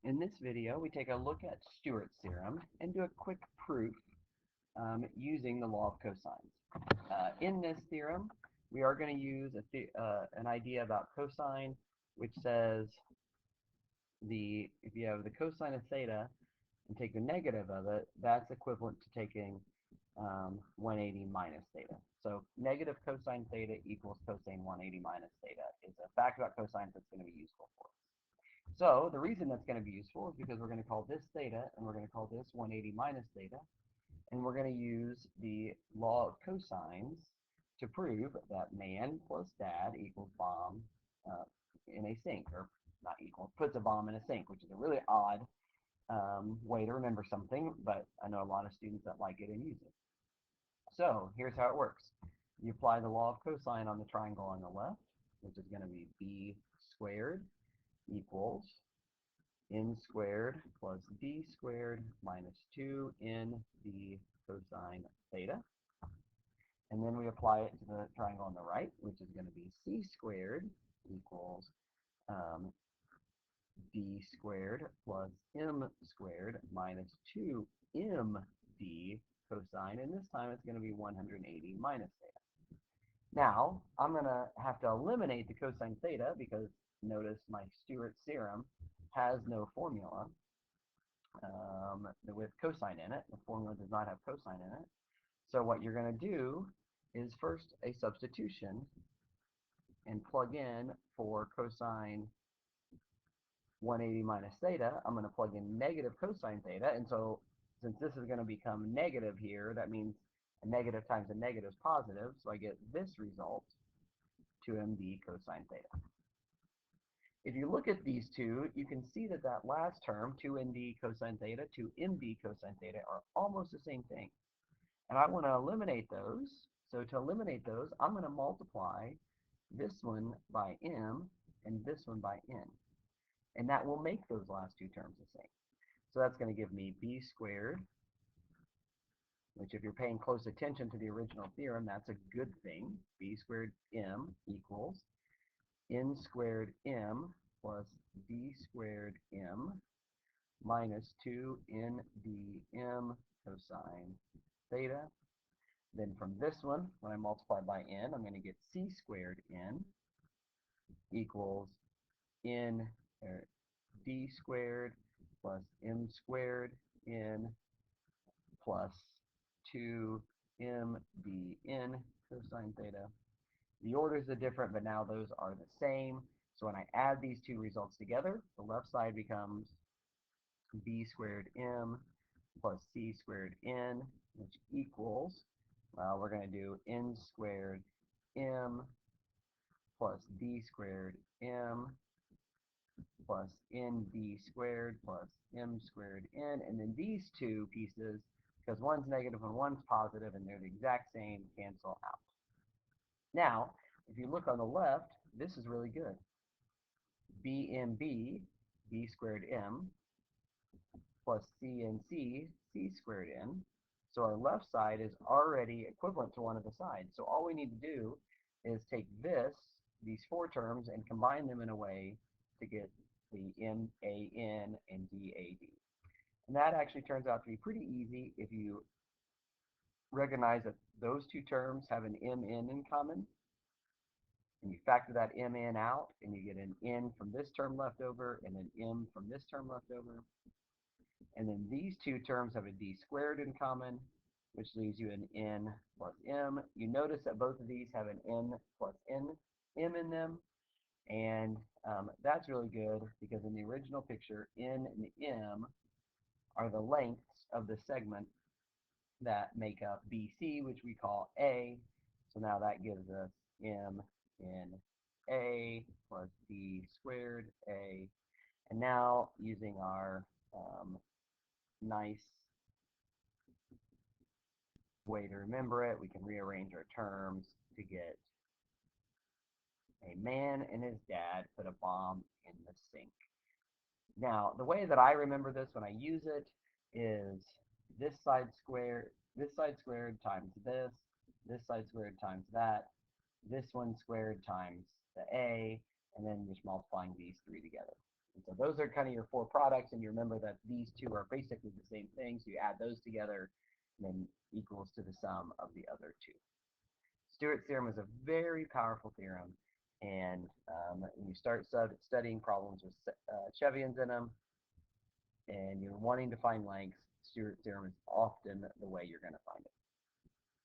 In this video, we take a look at Stewarts Theorem and do a quick proof using the law of cosines. In this theorem, we are going to use an idea about cosine, which says if you have the cosine of theta and take the negative of it, that's equivalent to taking 180 minus theta. So negative cosine theta equals cosine 180 minus theta is a fact about cosines that's going to be useful for us. So the reason that's going to be useful is because we're going to call this theta and we're going to call this 180 minus theta, and we're going to use the law of cosines to prove that man plus dad equals bomb in a sink, or not equal, puts a bomb in a sink, which is a really odd way to remember something, but I know a lot of students that like it and use it. So here's how it works. You apply the law of cosine on the triangle on the left, which is going to be b squared equals n squared plus d squared minus 2n d cosine theta. And then we apply it to the triangle on the right, which is going to be c squared equals d squared plus m squared minus 2md cosine, and this time it's going to be 180 minus theta. Now, I'm going to have to eliminate the cosine theta because notice my Stewarts theorem has no formula with cosine in it. The formula does not have cosine in it. So what you're going to do is first a substitution and plug in for cosine 180 minus theta. I'm going to plug in negative cosine theta, and so since this is going to become negative here, that means a negative times a negative is positive, so I get this result, 2md cosine theta. If you look at these two, you can see that that last term, 2nd cosine theta, 2md cosine theta, are almost the same thing. And I want to eliminate those. So to eliminate those, I'm going to multiply this one by m and this one by n. And that will make those last two terms the same. So that's going to give me b squared, which if you're paying close attention to the original theorem, that's a good thing. B squared m equals n squared m plus d squared m minus 2ndm cosine theta. Then from this one, when I multiply by n, I'm going to get c squared n equals d squared plus m squared n plus 2mdn cosine theta. The orders are different, but now those are the same. So when I add these two results together, the left side becomes b squared m plus c squared n, which equals, well, we're going to do n squared m plus d squared m plus nd squared plus m squared n, and then these two pieces, because one's negative and one's positive and they're the exact same, cancel out. Now, if you look on the left, this is really good. b squared m plus c squared n. So our left side is already equivalent to one of the sides. So all we need to do is take these four terms, and combine them in a way to get the man and dad. And that actually turns out to be pretty easy if you recognize that those two terms have an mn in common, and you factor that mn out, and you get an n from this term left over and an m from this term left over. And then these two terms have a d squared in common, which leaves you an n plus m. You notice that both of these have an n plus m in them, and that's really good because in the original picture, n and m are the lengths of the segment that make up BC, which we call A. So now that gives us m in A plus d squared A. And now using our nice way to remember it, we can rearrange our terms to get a man and his dad put a bomb in the sink. Now, the way that I remember this when I use it is this side squared times this side squared times that, this one squared times the A, and then just multiplying these three together. And so those are kind of your four products, and you remember that these two are basically the same thing, so you add those together, and then equals to the sum of the other two. Stewart's theorem is a very powerful theorem, and when you start studying problems with Chevians in them, and you're wanting to find lengths, Stewart's theorem is often the way you're going to find it.